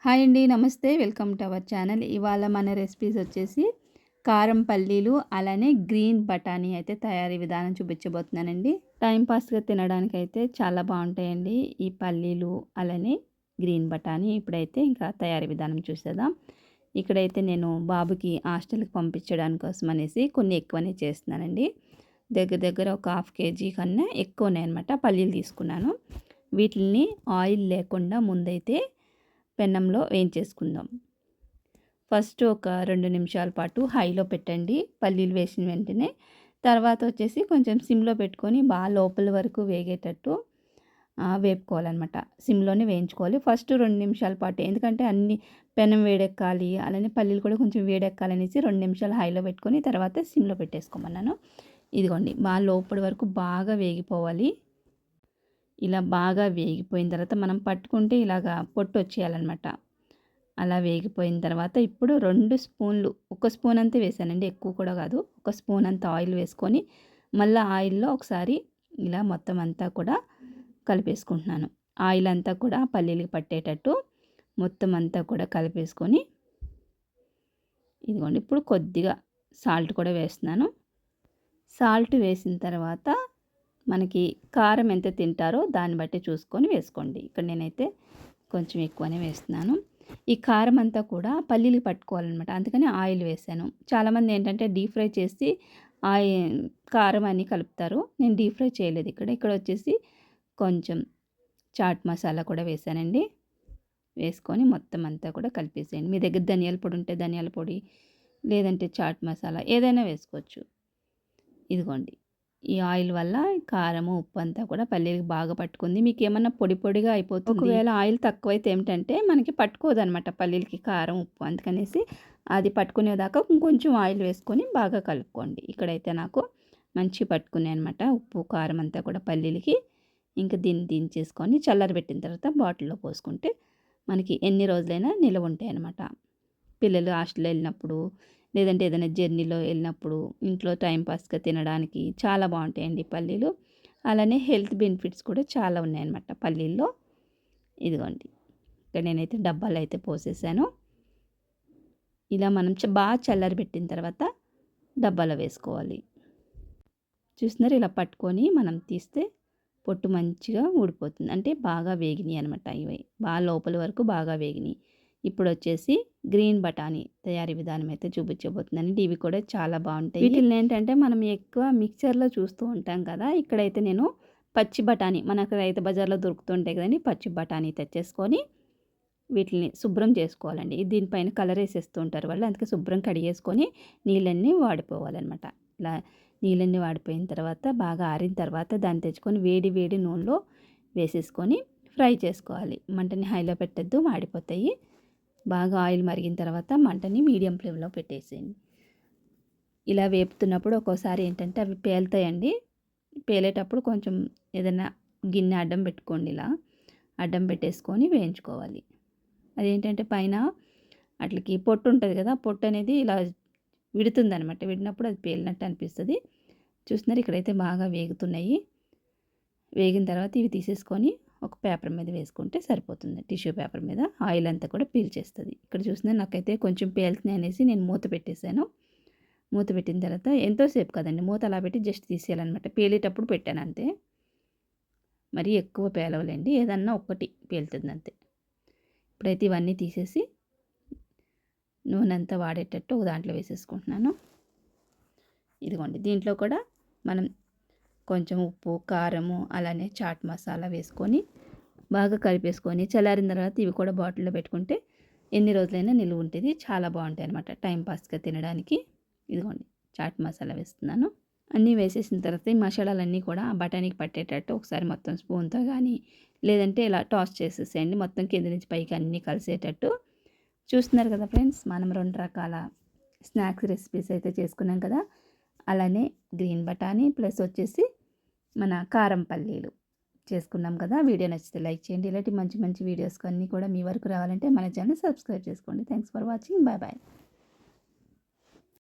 Hi అండి. నమస్తే. Welcome to our channel. ఇవాళ మన రెసిపీస్ వచ్చేసి కారం పల్లీలు, అలానే గ్రీన్ బఠానీ అయితే తయారీ విధానం చూపించబోతున్నానండి. టైం పాస్‌గా తినడానికైతే చాలా బాగుంటాయండి ఈ పల్లీలు, అలానే గ్రీన్ బఠానీ. ఇప్పుడైతే ఇంకా తయారీ విధానం చూసేద్దాం. ఇక్కడైతే నేను బాబుకి హాస్టల్‌కి పంపించడానికి కోసం అనేసి కొన్ని ఎక్కువనే చేస్తున్నానండి. దగ్గర దగ్గర ఒక హాఫ్ కేజీ కన్నా ఎక్కువనే అనమాట పల్లీలు తీసుకున్నాను. వీటిని ఆయిల్ లేకుండా ముందైతే పెన్నంలో వేయించేసుకుందాం. ఫస్ట్ ఒక 2 నిమిషాల పాటు హైలో పెట్టండి పల్లీలు వేసిన వెంటనే. తర్వాత వచ్చేసి కొంచెం సిమ్లో పెట్టుకొని బాగా లోపల వరకు వేగేటట్టు వేపుకోవాలన్నమాట. సిమ్లోనే వేయించుకోవాలి ఫస్ట్ 2 నిమిషాల పాటు. ఎందుకంటే అన్ని పెనం వేడెక్కాలి, అలానే పల్లీలు కూడా కొంచెం వేడెక్కాలనేసి 2 నిమిషాలు హైలో పెట్టుకొని తర్వాత సిమ్లో పెట్టేసుకోమన్నాను. ఇదిగోండి బాగా లోపలి వరకు బాగా వేగిపోవాలి. ఇలా బాగా వేగిపోయిన తర్వాత మనం పట్టుకుంటే ఇలాగా పొట్టు వచ్చేయాలన్నమాట. అలా వేగిపోయిన తర్వాత ఇప్పుడు 2 స్పూన్లు, ఒక స్పూన్ అంతే వేసానండి, ఎక్కువ కూడా కాదు. ఒక స్పూన్ అంత ఆయిల్ వేసుకొని మళ్ళీ ఆయిల్లో ఒకసారి ఇలా మొత్తం అంతా కూడా కలిపేసుకుంటున్నాను. ఆయిల్ అంతా కూడా పల్లీలకి పట్టేటట్టు మొత్తం అంతా కూడా కలిపేసుకొని ఇదిగోండి ఇప్పుడు కొద్దిగా సాల్ట్ కూడా వేస్తున్నాను. సాల్ట్ వేసిన తర్వాత మనకి కారం ఎంత తింటారో దాన్ని బట్టి చూసుకొని వేసుకోండి. ఇక్కడ నేనైతే కొంచెం ఎక్కువనే వేస్తున్నాను. ఈ కారం అంతా కూడా పల్లీలు పట్టుకోవాలన్నమాట. అందుకని ఆయిల్ వేసాను. చాలామంది ఏంటంటే డీప్ ఫ్రై చేసి కారం అన్నీ కలుపుతారు. నేను డీప్ ఫ్రై చేయలేదు. ఇక్కడ వచ్చేసి కొంచెం చాట్ మసాలా కూడా వేసానండి. వేసుకొని మొత్తం అంతా కూడా కలిపేసేయండి. మీ దగ్గర ధనియాల పొడి ఉంటే ధనియాల పొడి, లేదంటే చాట్ మసాలా ఏదైనా వేసుకోవచ్చు. ఇదిగోండి ఈ ఆయిల్ వల్ల కారము, ఉప్పు అంతా కూడా పల్లీలకి బాగా పట్టుకుంది. మీకు ఏమన్నా పొడి పొడిగా అయిపోతుంది. ఒకవేళ ఆయిల్ తక్కువైతే ఏమిటంటే మనకి పట్టుకోదనమాట పల్లీలకి కారం, ఉప్పు. అందుకనేసి అది పట్టుకునేదాకా ఇంకొంచెం ఆయిల్ వేసుకొని బాగా కలుపుకోండి. ఇక్కడైతే నాకు మంచి పట్టుకునే అనమాట ఉప్పు, కారం అంతా కూడా పల్లీలకి. ఇంకా దీన్ని దించేసుకొని చల్లారబెట్టిన తర్వాత బాటిల్లో పోసుకుంటే మనకి ఎన్ని రోజులైనా నిల్వ ఉంటాయి అన్నమాట. పిల్లలు హాస్టల్లో వెళ్ళినప్పుడు, లేదంటే ఏదైనా జర్నీలో వెళ్ళినప్పుడు ఇంట్లో టైంపాస్గా తినడానికి చాలా బాగుంటాయండి పల్లీలు. అలానే హెల్త్ బెనిఫిట్స్ కూడా చాలా ఉన్నాయన్నమాట పల్లీల్లో. ఇదిగోండి ఇక్కడ నేనైతే డబ్బాలు అయితే పోసేసాను. ఇలా మనం బాగా చల్లారబెట్టిన తర్వాత డబ్బాలో వేసుకోవాలి. చూస్తున్నారు, ఇలా పట్టుకొని మనం తీస్తే పొట్టు మంచిగా ఊడిపోతుంది. అంటే బాగా వేగినాయి అనమాట. ఇవి బాగా లోపల వరకు బాగా వేగినాయి. ఇప్పుడు వచ్చేసి గ్రీన్ బఠానీ తయారీ విధానం అయితే చూపించబోతున్నానండి. ఇవి కూడా చాలా బాగుంటాయి. వీటిని ఏంటంటే మనం ఎక్కువ మిక్చర్లో చూస్తూ ఉంటాం కదా. ఇక్కడైతే నేను పచ్చి బఠానీ, మనకు రైతు బజార్లో దొరుకుతుంటాయి కదండి, పచ్చి బఠానీ తెచ్చేసుకొని వీటిని శుభ్రం చేసుకోవాలండి. దీనిపైన కలర్ వేసేస్తూ ఉంటారు వాళ్ళు, అందుకే శుభ్రం కడిగేసుకొని నీళ్ళన్నీ వాడిపోవాలన్నమాట. ఇలా నీళ్ళన్నీ వాడిపోయిన తర్వాత బాగా ఆరిన తర్వాత దాన్ని తెచ్చుకొని వేడి వేడి నూనెలో వేసేసుకొని ఫ్రై చేసుకోవాలి. మంటని హైలో పెట్టద్దు, మాడిపోతాయి. బాగా ఆయిల్ మరిగిన తర్వాత మంటని మీడియం ఫ్లేమ్లో పెట్టేసేయండి. ఇలా వేపుతున్నప్పుడు ఒక్కోసారి ఏంటంటే అవి పేలుతాయండి. పేలేటప్పుడు కొంచెం ఏదైనా గిన్నె అడ్డం పెట్టుకోండి. ఇలా అడ్డం పెట్టేసుకొని వేయించుకోవాలి. అదేంటంటే పైన అట్లకి పొట్టు ఉంటుంది కదా, పొట్టు అనేది ఇలా విడుతుందనమాట. విడినప్పుడు అది పేలినట్టు అనిపిస్తుంది. చూస్తున్నారు, ఇక్కడైతే బాగా వేగుతున్నాయి. వేగిన తర్వాత ఇవి తీసేసుకొని ఒక పేపర్ మీద వేసుకుంటే సరిపోతుంది. టిష్యూ పేపర్ మీద ఆయిల్ అంతా కూడా పీల్చేస్తుంది. ఇక్కడ చూస్తున్నారు, నాకైతే కొంచెం పేలుతున్నాయి అనేసి నేను మూత పెట్టేశాను. మూత పెట్టిన తర్వాత ఎంతోసేపు కదండి, మూత అలా పెట్టి జస్ట్ తీసేయాలన్నమాట. పేలేటప్పుడు పెట్టాను అంతే, మరి ఎక్కువ పేలవలేండి, ఏదన్నా ఒక్కటి పేలుతుంది అంతే. ఇప్పుడైతే ఇవన్నీ తీసేసి నూనె అంతా వాడేటట్టు ఒక దాంట్లో వేసేసుకుంటున్నాను. ఇదిగోండి దీంట్లో కూడా మనం కొంచెం ఉప్పు, కారము, అలానే చాట్ మసాలా వేసుకొని బాగా కలిపేసుకొని చల్లారిన తర్వాత ఇవి కూడా బాటిల్లో పెట్టుకుంటే ఎన్ని రోజులైనా నిలువ ఉంటుంది. చాలా బాగుంటాయి అనమాట టైంపాస్గా తినడానికి. ఇదిగోండి చాట్ మసాలా వేస్తున్నాను. అన్నీ వేసేసిన తర్వాత ఈ మసాలాలన్నీ కూడా ఆ బఠానీకి పట్టేటట్టు ఒకసారి మొత్తం స్పూన్తో కానీ, లేదంటే ఇలా టాస్ చేసేసేయండి మొత్తం కింద నుంచి పైకి అన్నీ కలిసేటట్టు. చూస్తున్నారు కదా ఫ్రెండ్స్, మనం 2 రకాల స్నాక్స్ రెసిపీస్ అయితే చేసుకున్నాం కదా. అలానే గ్రీన్ బఠానీ ప్లస్ వచ్చేసి మన కారం పల్లీలు చేసుకున్నాం కదా. వీడియో నచ్చితే లైక్ చేయండి. ఇలాంటి మంచి మంచి వీడియోస్ అన్నీ కూడా మీ వరకు రావాలంటే మన ఛానల్ సబ్స్క్రైబ్ చేసుకోండి. Thanks for watching. Bye bye.